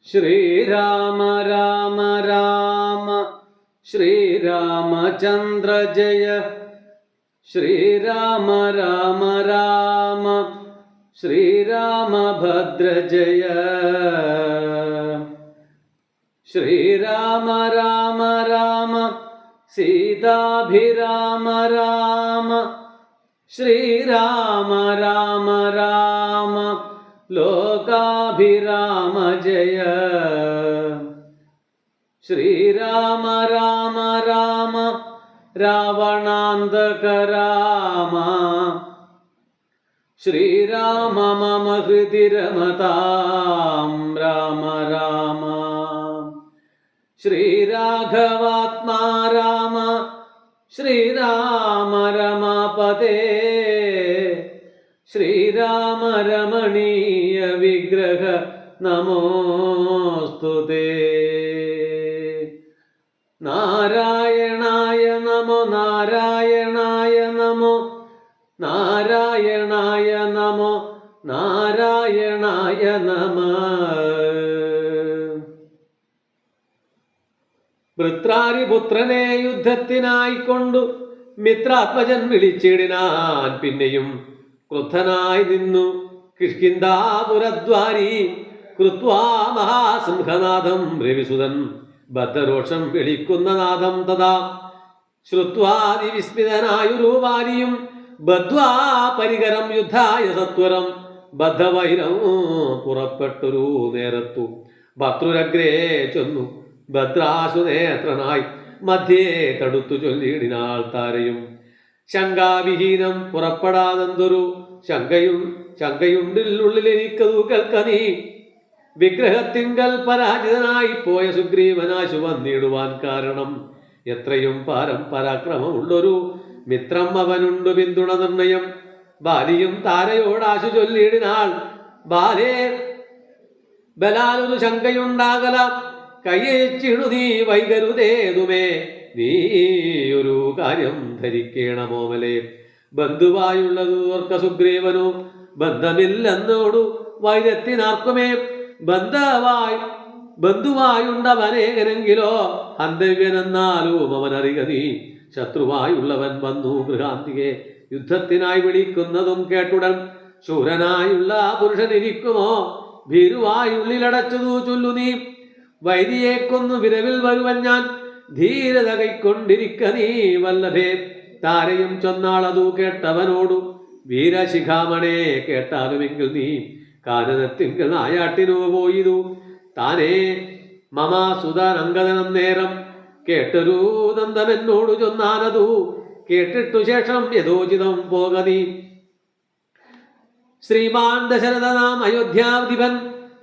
ശ്രീരാമ രാമ രാമ ശ്രീരാമചന്ദ്ര ജയ ശ്രീരാമ രാമ രാമ ശ്രീരാമഭദ്ര ജയ ശ്രീരാമ രാമ രാമ സീതാഭിരാമ രാമ ശ്രീരാമ രാമ രാമ ലോകാഭിരാമ ജയ ശ്രീരാമ രാമ രാമ രാവണാന്തക രാമ ശ്രീരാമ മമ ഹൃദി രമതാം രാമ രാമ ശ്രീരാഘവാത്മാ രാമ ശ്രീരാമ രമാപതേ ശ്രീരാമ രമണീയ വിഗ്രഹ നമോസ്തുതേ നാരായണായ നമോ നാരായണായ നമോ നാരായണായ നമോ നാരായണായ നമഃ. വൃത്രാരിപുത്രനെ യുദ്ധത്തിനായിക്കൊണ്ടു മിത്രാത്മജൻ വിളിച്ചിടിനാൻ. പിന്നെയും ക്രുദ്ധനായി നിന്നു കിഷ്കിന്ധാപുരദ്വാരി കൃത്വാ മഹാസിംഹനാഥം രവിസുതൻ ബദ്ധരോഷം വിളിക്കുന്ന നാദം തഥാ ശ്രുത്വാതിവിസ്മിതനായൊരു വാലിയും ബദ്ധ്വാ പരികരം യുദ്ധായ സത്വരം ബദ്ധവൈരം പുറപ്പെട്ടൊരു നേരത്തു ഭർത്തൃരഗ്രേ ചെന്നു ഭദ്രാസുനേത്രനായി മധ്യേ തടുത്തു ചൊല്ലിയിടിനാൾ താരയും ശങ്കാവിഹീനം പുറപ്പെടാതെന്തൊരു ശങ്കയുണ്ടിൽ എനിക്കതു കേൾക്കനീ വിഗ്രഹത്തിങ്കൽ പരാജിതനായി പോയ സുഗ്രീവനാശു വന്നിടുവാൻ കാരണം എത്രയും പരാക്രമമുള്ളൊരു മിത്രം അവനുണ്ട് പിന്തുണ നിർണയം. ബാലിയും താരയോടാശു ചൊല്ലിയിടിനാൾ ബാലേ ബലാലൊരു ശങ്കയുണ്ടാകല കയ്യേച്ചിടു നീ വൈകരുതേതുമേ നീ ഒരു കാര്യം ധരിക്കേണമോമലേ ബന്ധുവായുള്ളതു ഓർക്ക സുഗ്രീവനു ബന്ധമില്ലെന്നോടു വൈരത്തിനാർക്കുമേ ബന്ധുവായുണ്ടവനേകനെങ്കിലോ ഹന്തവ്യനെന്നാലും അവനറിക നീ ശത്രുവായുള്ളവൻ വന്നു ഗൃഹാന്തികെ യുദ്ധത്തിനായി വിളിക്കുന്നതും കേട്ടുടൻ ശൂരനായുള്ള പുരുഷനിരിക്കുമോ ഭീരുവായുള്ളിലടച്ചതു ചൊല്ലു നീ വൈരിയെ കൊന്നു വിരവിൽ വരുവൻ ഞാൻ ധീരത കൈക്കൊണ്ടിരിക്ക നീ വല്ലഭേ. താരയും ചൊന്നാളതു കേട്ടവനോടു വീരശിഖാമണേ കേട്ടാലുമെങ്കിൽ നീ കാനനത്തിങ്കൽ നായാട്ടിനു പോയിതു താനേ മമാ സുതനങ്കദനം നേരം കേട്ടൊരു ദന്തമെന്നോടു ചൊന്നാനതു കേട്ടിട്ടു ശേഷം യഥോചിതം പോക നീ. ശ്രീമാൻ ദശരഥനാം അയോധ്യാധിപൻ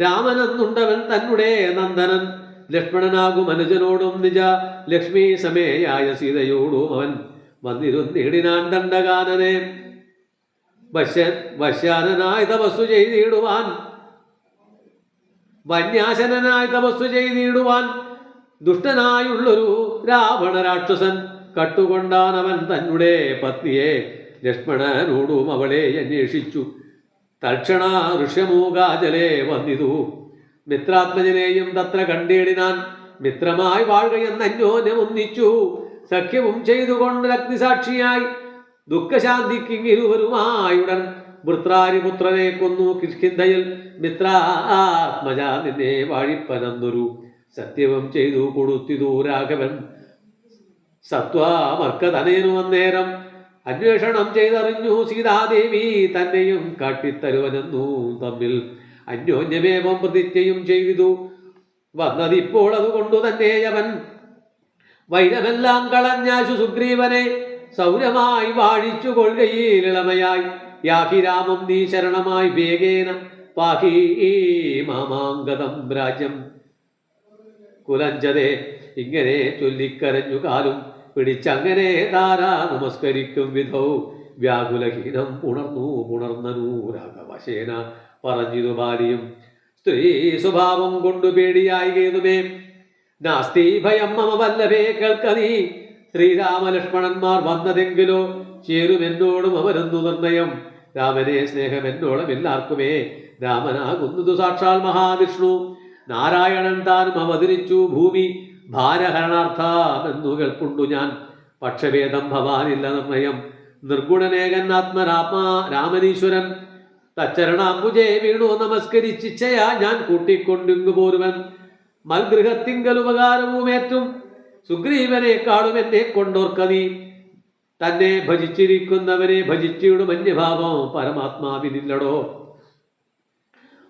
രാമനെന്നുണ്ടവൻ തന്നെ നന്ദനൻ ലക്ഷ്മണനാകും അനുജനോടും നിജ ലക്ഷ്മി സമേയായ സീതയോടും അവൻ വന്നിരുന്നിടിനാൻ ദണ്ഡകാനനെ വശ്യാനനായി തപസ്സു ചെയ്തിടുവാൻ വന്യാശനായി തപസ്സു ചെയ്തിടുവാൻ ദുഷ്ടനായുള്ളൊരു രാവണ രാക്ഷസൻ കട്ടുകൊണ്ടാൻ അവൻ തന്നെ പത്നിയെ ലക്ഷ്മണനോടും അവളെ അന്വേഷിച്ചു. തൽക്ഷണ ഋഷ്യമൂകാചലേ വന്നിതു മിത്രാത്മജനെയും തത്ര കണ്ടിടിനാൻ. മിത്രമായി വാഴുകയെന്ന് അന്യോന്യം ഒന്നിച്ചു സഖ്യവും ചെയ്തുകൊണ്ട് അഗ്നിസാക്ഷിയായി ദുഃഖശാന്തിക്കിങ്ങിരുവരുമായുടൻ വൃത്രാരിപുത്രനെ കൊന്നു കിഷ്കിന്ധയിൽ മിത്രാത്മജ നിന്നെ വാഴിപ്പനന്നൊരു സത്യവും ചെയ്തു കൊടുത്തിതു രാഘവൻ. സത്വാമർക്കതനയനു അന്നേരം അന്വേഷണം ചെയ്തറിഞ്ഞു സീതാദേവി തന്നെയും കാട്ടിത്തരുവനെന്നു തമ്മിൽ അന്യോന്യമേവം പ്രതിജ്ഞയും ചെയ്തു വന്നതിപ്പോൾ അതുകൊണ്ടു തന്നെ അവൻ വൈരമെല്ലാം കളഞ്ഞാശു സുഗ്രീവനെ സൗരമായി വാഴിച്ചു കൊள்കയിലിളമയായി യാഹി രാമം നീ ശരണമായി വേഗേന പാഹി മാമാങ്കതം രാജ്യം കുലഞ്ചതേ. ഇങ്ങനെ ചൊല്ലിക്കരഞ്ഞു കാലും പിടിച്ചങ്ങനെ താര നമസ്കരിക്കും വിധൗ വ്യാകുലഹീനം പുണർന്നനു രാഘവശേന പറഞ്ഞിതു ബാലിയും. സ്ത്രീ സ്വഭാവം കൊണ്ടു പേടിയായി കേതുമേ നാസ്തി ഭയം മമ വല്ലഭേ കേൾക്ക നീ ശ്രീരാമലക്ഷ്മണന്മാർ വന്നതെങ്കിലോ ചേരുമെന്നോടും അവരെന്നു നിർണയം. രാമനെ സ്നേഹം എന്നോളം എല്ലാവർക്കുമേ രാമനാകുന്നതു സാക്ഷാൽ മഹാവിഷ്ണു. നാരായണൻ താനും അവതരിച്ചു ഭൂമി ഭാരഹരണാർത്ഥാമെന്നു കേൾപ്പുണ്ടു ഞാൻ. പക്ഷഭേദം ഭവാനില്ല നിർണയം. നിർഗുണനേകൻ ആത്മരാത്മാ രാമനീശ്വരൻ. തച്ചരണാംബുജേ വീണു നമസ്കരിച്ചിച്ചയാ ഞാൻ കൂട്ടിക്കൊണ്ടിങ്ങു പോരുവൻ. മൽഗൃഹത്തിങ്കൽ ഉപകാരവുമേറ്റും സുഗ്രീവനെക്കാളും എന്നെ കൊണ്ടോർക്ക നീ. തന്നെ ഭജിച്ചിരിക്കുന്നവരെ ഭജിച്ചിടും അന്യഭാവം പരമാത്മാവിനില്ലടോ.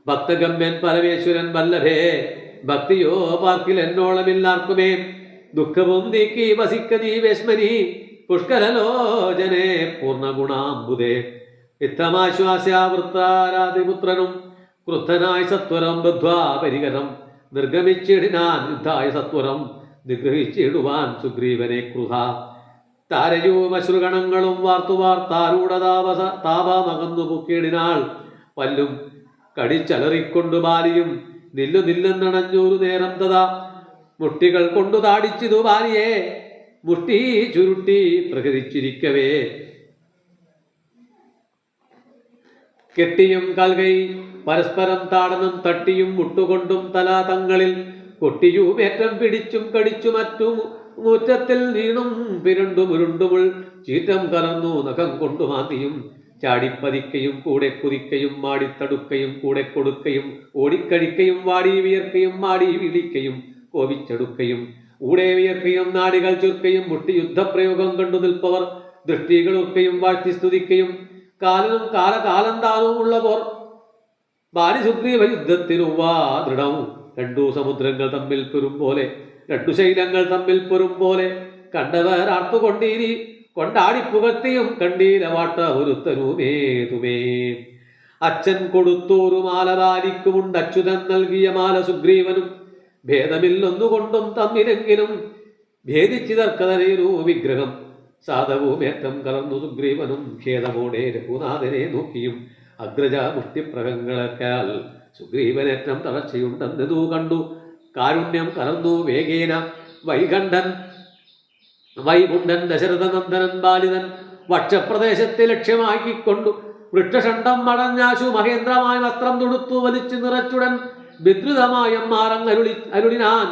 ഭക്തഗമ്യൻ പരമേശ്വരൻ വല്ലഭേ ഭക്തിയോ പാർക്കിൽ എന്നോളമില്ലാർക്കുമേ. ദുഃഖവും നീക്കി വസിക്ക നീ വേശ്മനി പുഷ്കരലോചനെ പൂർണ്ണഗുണാംബുദേ. ഇത്തമാശ്വാസ്യാവൃത്താരാതിപുത്രനും ക്രുദ്ധനായി സത്വരം ബദ്ധ്വാ പരികരം. നിർഗമിച്ചിടിനാൻ യുദ്ധായ സത്വരം നിഗ്രഹിച്ചിടുവാൻ സുഗ്രീവനെ ക്രുധ. താരയും അശ്രുഗണങ്ങളും താപമകന്നു പൊക്കിയിടിനാൾ. പല്ലും കടിച്ചലറിക്കൊണ്ടു ബാലിയും നില്ലെന്നണഞ്ഞൊരു നേരം തഥാ. മുഷ്ടികൾ കൊണ്ടു താടിച്ചിതു ബാലിയെ മുഷ്ടി ചുരുട്ടി പ്രഹരിച്ചിരിക്കവേ. കെട്ടിയും കാൽകൈ പരസ്പരം താടനം തട്ടിയും മുട്ടുകൊണ്ടും തലാ തങ്ങളിൽ കൊട്ടിയുമേറ്റം പിടിച്ചും കടിച്ചു മറ്റു മുറ്റത്തിൽ വീണും പിരണ്ടുമുരുണ്ടുമുൾ ചീറ്റം കലർന്നു നഖം കൊണ്ടു മാന്തിയും ചാടിപ്പതിക്കയും കൂടെ കുതിക്കയും മാടിത്തടുക്കയും കൂടെ കൊടുക്കയും ഓടിക്കടിക്കയും വാടി വിയർക്കയും മാടി വിളിക്കയും കോപിച്ചടുക്കയും ഊടെ വിയർക്കയും നാടികൾ ചുർക്കയും മുട്ടി യുദ്ധപ്രയോഗം കണ്ടു നിൽപ്പവർ ദൃഷ്ടികളൊക്കെയും വാഴ്ത്തി സ്തുതിക്കയും കാലനും കാലകാലന്താനവും ഉള്ളവർ ബാലിസുഗ്രീവ യുദ്ധത്തിനുവാ ദൃഢവും. രണ്ടു സമുദ്രങ്ങൾ തമ്മിൽ പൊരും പോലെ രണ്ടു ശൈലങ്ങൾ തമ്മിൽ പൊരും പോലെ കണ്ടവർ ആർത്തുകൊണ്ടീരി കൊണ്ടാടിപ്പുകത്തിയും കണ്ടീല വാട്ട ഒരുത്തനുമേതുമേ. അച്ഛൻ കൊടുത്തോരു മാല ബാലിക്കുമുണ്ട് അച്യുതൻ നൽകിയ മാല സുഗ്രീവനും. ഭേദമില്ലൊന്നുകൊണ്ടും തമ്മിലെങ്കിലും ഭേദിച്ചിതർക്കതനേരു വിഗ്രഹം. സാധവുമേറ്റം കലർന്നു സുഗ്രീവനും ഖേദമോടെ രഘുനാഥനെ നോക്കിയും. അഗ്രജ മുഷ്ടിപ്രഹങ്ങളെക്കാൾ സുഗ്രീവനേറ്റം തളർച്ചയുണ്ടെന്നതു കണ്ടു. കാരുണ്യം കലർന്നു വേഗേന വൈകുണ്ഠൻ ദശരഥനന്ദനൻ ബാലിതൻ വക്ഷപ്രദേശത്തെ ലക്ഷ്യമാക്കിക്കൊണ്ടു വൃക്ഷഷണ്ഡം മടഞ്ഞാശു മഹേന്ദ്രമായ വസ്ത്രം തൊടുത്തു വലിച്ചു നിറച്ചുടൻ വിദ്രുതമായ അരുളിനാൻ.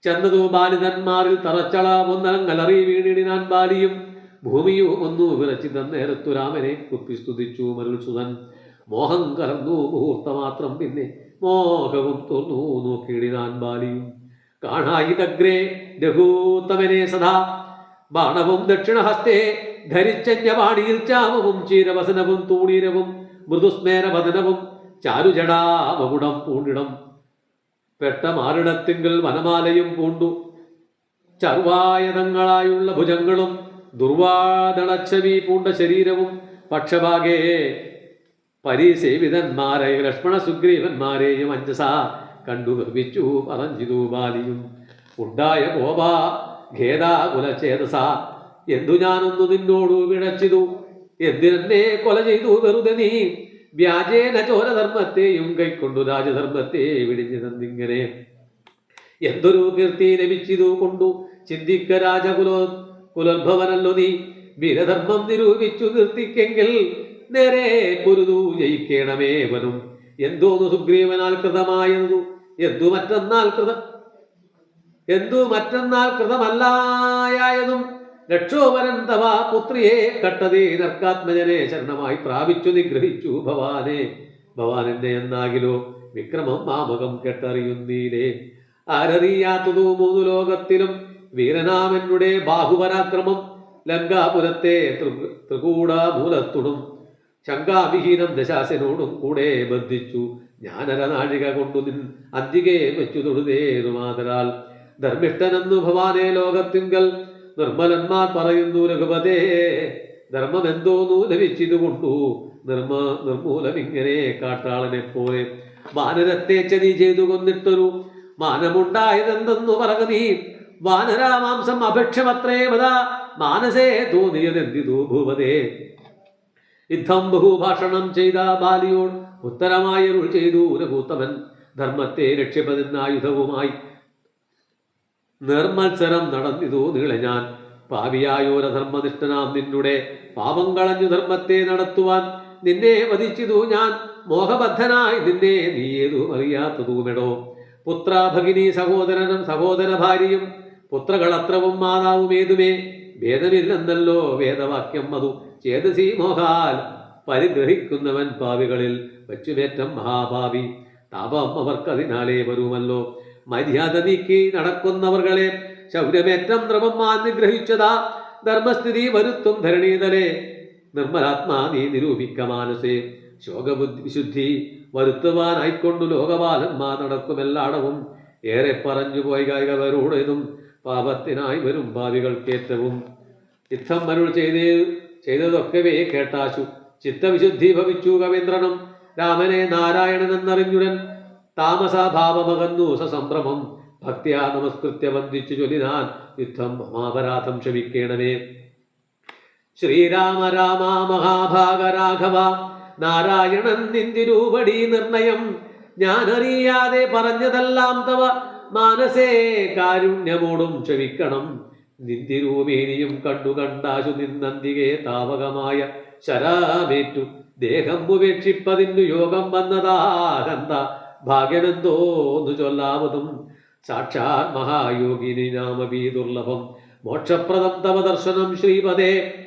ചെന്നതു ബാലിതന്മാരിൽ തറച്ചള ഒന്നലറി വീണിടിനാൻ ബാലിയും. ഭൂമിയും ഒന്നു വിറച്ചിത നേരത്തു രാമനെ കുപ്പി സ്തുതിച്ചു മരുൾസുതൻ. മോഹം കലർന്നു മുഹൂർത്തമാത്രം പിന്നെ മോഹവും തോന്നു നോക്കിയിടിനാൻ ബാലിയും. കാണായിതഗ്രേ രഘൂത്തമനെ സദാ ബാണവും ദക്ഷിണഹസ്തേ ധരിച്ചന്യവാണിയിൽ ചാമവും ചീരവസനവും തൂണീരവും മൃദുസ്മേരവദനവും ചാരുജടാമകുടം പൂണ്ടിടം പെട്ട മാറിടത്തിങ്കൽ വനമാലയും പൂണ്ടു. ചർവായതങ്ങളായുള്ള ഭുജങ്ങളും ദുർവാദളച്ചവി പൂണ്ട ശരീരവും പക്ഷഭാഗേ പരിസേവിതന്മാരെ ലക്ഷ്മണ സുഗ്രീവന്മാരെയും അഞ്ജസ കണ്ടു ഗർഭിച്ചു പറഞ്ഞിതു ബാലിയും. ഉണ്ടായ കോപാ ഖേദാകുലചേതസ എന്തു ഞാനൊന്നു നിന്നോടു വിഴച്ചിതു. എന്തിനെ കൊല ചെയ്തു വെറുതെ നീ. വ്യാജേന ചോരധർമ്മത്തെയും കൈക്കൊണ്ടു രാജധർമ്മത്തെ വിടിഞ്ഞു തന്നിങ്ങനെ. എന്തൊരു കീർത്തി ലഭിച്ചിതു കൊണ്ടു ചിന്തിക്ക കുലോത്ഭവനല്ലോ നീ. വീരധർമ്മം നിരൂപിച്ചു കീർത്തിക്കെങ്കിൽ നേരെ പൊരുതു ജയിക്കേണമേ വനും. എന്തോന്നു സുഗ്രീവനാൽ കൃതമായതു എന്തു മറ്റന്നാൾ കൃതമല്ലായതും. രക്ഷോപരൻ തവ പുത്രിയെ കട്ടതേ നർക്കാത്മജനെ ശരണമായി പ്രാപിച്ചു നിഗ്രഹിച്ചു ഭവാനെന്നെ എന്നാകിലോ വിക്രമം മാമകം കെട്ടറിയുന്നീലേ. ആരറിയാത്തതു മൂന്നു ലോകത്തിലും വീരനാമെന്നുടെ ബാഹുപരാക്രമം. ലങ്കാപുരത്തെ ത്രികൂടാമൂലത്തുടും ശങ്കാവിഹീനം ദശാസനോടും കൂടെ ബന്ധിച്ചു. ഞാനരനാഴിക കൊണ്ടു നിൻ അന്തികെ വെച്ചു തൊടുതേരുമാതരാൽ. ധർമ്മിഷ്ഠനെന്നു ഭവാനെ ലോകത്തിങ്കൽ നിർമ്മലന്മാർ പറയുന്നു രഘുപതേ. ധർമ്മമെന്തോന്നു ലഭിച്ചിതുകൊണ്ടു നിർമൂലമിങ്ങനെ കാട്ടാളനെ പോലെ. വാനരത്തെ ചതി ചെയ്തു കൊന്നിട്ടൊരു മാനമുണ്ടായതെന്തെന്നു പറക നീ. വാനരാമാംസം അഭക്ഷ്യമത്രേ വദാ മാനസേ തോന്നിയതെന്തിതു ഭൂപതേ. യുദ്ധം ബഹുഭാഷണം ചെയ്ത ബാലിയോട് ഉത്തരമായരുൾ ചെയ്തു രഘൂത്തമൻ. ധർമ്മത്തെ രക്ഷിപ്പതിനായുധവുമായി നിർമത്സരം നടന്നിതു നീളെ ഞാൻ പാപിയായോരധർമ്മനിഷ്ഠനാം നിന്നുടെ പാപം കളഞ്ഞു ധർമ്മത്തെ നടത്തുവാൻ നിന്നെ വധിച്ചിതു ഞാൻ മോഹബദ്ധനായി നിന്നെ നീ ഏതും അറിയാത്തതുമെടോ. പുത്ര ഭഗിനി സഹോദരനും സഹോദര ഭാര്യയും പുത്രകളത്രവും മാതാവും ഏതുമേ ഭേദമില്ലെന്നല്ലോ വേദവാക്യം അതു ചേതസി മോഹാൽ പരിഗ്രഹിക്കുന്നവൻ പാവികളിൽ വച്ചുമേറ്റം മഹാഭാവി താപം അവർക്കതിനാലേ വരുമല്ലോ. മര്യാദ നീക്കി നടക്കുന്നവർകളെ ശൗര്യമേറ്റം ദ്രവം നിഗ്രഹിച്ചതാ ധർമ്മസ്ഥിതി വരുത്തും ധരണീതലേ നിർമ്മലാത്മാ നീ നിരൂപിക്ക മാനസേ. ശോകബുദ്ധി വിശുദ്ധി വരുത്തുവാനായിക്കൊണ്ടു ലോകപാലന്മാർ നടക്കുമെല്ലാടവും ഏറെ പറഞ്ഞു പോയി കായികവരോടേതും പാപത്തിനായി വരും ഭാവികൾക്കേറ്റവും. യുദ്ധം അരുൾ ചെയ്തതൊക്കവേ കേട്ടാശു ചിത്തവിശുദ്ധി ഭവിച്ചു കവീന്ദ്രനും രാമനെ നാരായണനെന്നറിഞ്ഞുടൻ താമസാഭാവമകന്നു സസംഭ്രമം ഭക്തിയാ നമസ്കൃത്യ വന്ദിച്ചു ചൊല്ലിനാൻ യുദ്ധം മമാപരാധം ക്ഷമിക്കേണമേ. ശ്രീരാമ രാമ മഹാഭാഗ രാഘവ നാരായണൻ നിന്തിരൂപടി നിർണയം ഞാനറിയാതെ പറഞ്ഞതെല്ലാം തവ മാനസേ കാരുണ്യമോടും ക്ഷമിക്കണം. നിന്തിരൂപേനിയും കണ്ടു കണ്ടാശു നിന്നന്തികെ താവകമായ ശരാമേറ്റു ദേഹം ഉപേക്ഷിപ്പതിനു യോഗം വന്നതാകന്ത ഭാഗ്യമെന്തോന്നു ചൊല്ലാവതും സാക്ഷാൽ മഹായോഗിനി നാമവീ ദുർലഭം മോക്ഷപ്രദം തവ ദർശനം ശ്രീപദേ.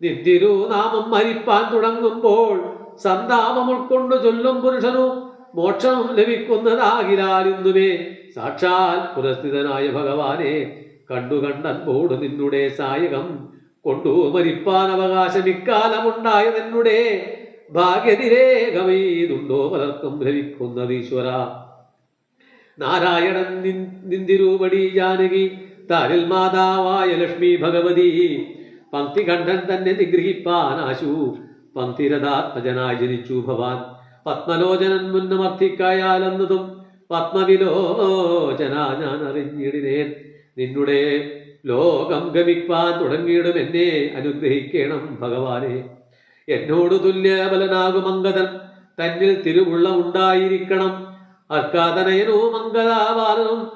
നിന്തിരുനാമം ഹരിപ്പാൻ തുടങ്ങുമ്പോൾ സന്താപം ഉൾക്കൊണ്ടു ചൊല്ലും പുരുഷനു മോക്ഷം ലഭിക്കുന്നതാകിലാലിന്നുമേ സാക്ഷാൽ പുരസ്ഥിതനായ ഭഗവാനെ കണ്ടുകണ്ടൻപോട് നിന്നുടെ സായകം കൊണ്ടു മരിപ്പാൻ അവകാശം ഇക്കാലമുണ്ടായ നിന്നുടെ ഭാഗ്യതിരേകമേതുണ്ടോ പലർക്കും ലഭിക്കുന്നത് ഈശ്വര. നാരായണൻ നിന്തിരൂപടി ജാനകി താരിൽ മാതാവായ ലക്ഷ്മി ഭഗവതി പങ്ക്തികണ്ഠൻ തന്നെ നിഗ്രഹിപ്പാനാശു പങ്ക്തിരഥാത്മജനായി ജനിച്ചു ഭവാൻ. പത്മലോചനൻ മുന്നമർത്ഥിക്കായാലെന്നതും പത്മവിലോചന ഞാൻ അറിഞ്ഞിടിനേൻ. നിന്നുടെ ലോകം ഗമിപ്പാൻ തുടങ്ങിയിടും എന്നെ അനുഗ്രഹിക്കണം ഭഗവാനെ. എന്നോട് തുല്യബലനാകും അങ്കദൻ തന്നിൽ തിരുവുള്ള ഉണ്ടായിരിക്കണം. അർക്കാതനയനോ മംഗലാബാലനും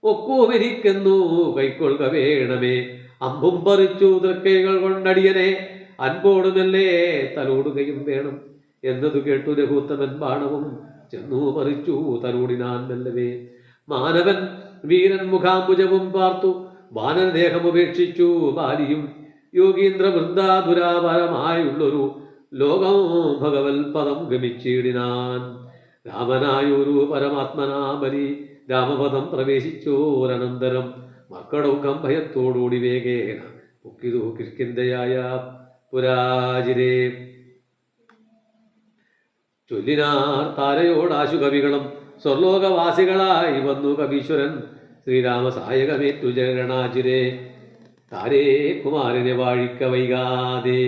ഒക്കുമിരിക്കുന്നു കൈക്കൊള്ളുക വേണമേ. അമ്പും പറിച്ചു തൃക്കൈകൾ കൊണ്ടടിയനെ അൻപോടുമല്ലേ തലോടുകയും വേണം എന്നതു കേട്ടു രഘുത്തമൻ ബാണവും ചെന്നു പറിച്ചു തലോടിനാൻ മെല്ലവേ. മാനവൻ വീരൻ മുഖാംബുജവും പാർത്തു വാനരദേഹമുപേക്ഷിച്ചു ബാലിയും യോഗീന്ദ്ര വൃന്ദാധുരാപരമായുള്ളൊരു ലോകം ഭഗവൽ പദം ഗമിച്ചിടിനാൻ. രാമനായൊരു പരമാത്മനാബലി രാമപദം പ്രവേശിച്ചോരനന്തരം മക്കളൗക്കം ഭയത്തോടുകൂടി വേഗേന പൊക്കിതു കിഷ്കിന്ധയായ പുരാജിരേ. ചൊല്ലിനാർ താരയോടാശു കവികളും സ്വർലോകവാസികളായി വന്നു കവീശ്വരൻ ശ്രീരാമ സായകമേറ്റു ജരണാചിരേ. താരേ കുമാരനെ വാഴിക്ക വൈകാതെ.